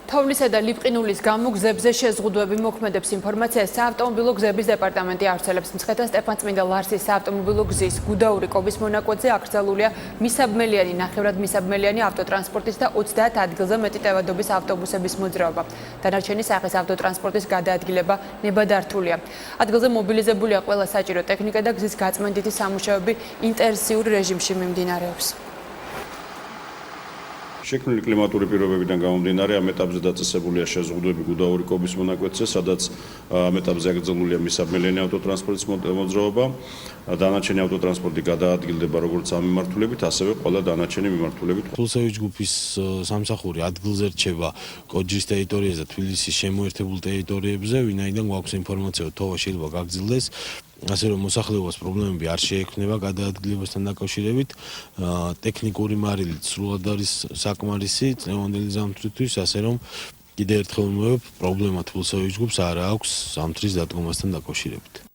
თოვლისა და ლიპყინულის გამო გზებზე შეზღუდვები მოქმედებს ინფორმაციას საავტომობილო გზების დეპარტამენტი ავრცელებს. მცხეთა სტეფანწმინდა ლარსის საავტომობილო გზის გუდაური კობის მონაკვეთზე აკრძალულია მისაბმელიანი, ნახევრად მისაბმელიანი ავტოტრანსპორტის და 30 ადგილზე მეტი ტევადობის ავტობუსების მოძრაობა. დანარჩენი სახის ავტოტრანსპორტის გადაადგილება ნებადართულია. ადგილზე მობილიზებულია ყველა საჭირო ტექნიკა და გზის გაწმენდითი სამუშაოები ინტენსიურ რეჟიმში მიმდინარეობს. შექმნილი კლიმატური პირობებიდან გამომდინარე ამ ეტაპზე დაწესებულია შეზღუდვები გუდაური კობის მონაკვეთზე, სადაც ამ ეტაპზე აკრძალულია მისაბმელიანი ავტოტრანსპორტის მოძრაობა. დანარჩენი ავტოტრანსპორტი გადაადგილდება როგორც ამ მიმართულებით, ასევე ყველა დანარჩენი მიმართულებით. თულსევი ჯგუფის სამსახური ადგილზე რჩება კოჯრის ტერიტორიაზე და თბილისის შემოერთებულ ტერიტორიებზე, ვინაიდან გვაქვს ინფორმაცია, რომ თოვა შეიძლება გაგრძელდეს. ასე რომ მოსახლეობას პრობლემები არ შეექმნება გადაადგილებასთან დაკავშირებით. ტექნიკური მარილით სრულად არის საკმარისი წნევანდელი ზამთრისთვის, ასე რომ კიდევ ერთხელ ვიმეორებ, პრობლემა თულსევი ჯგუფს არ აქვს ზამთრის დადგომასთან დაკავშირებით.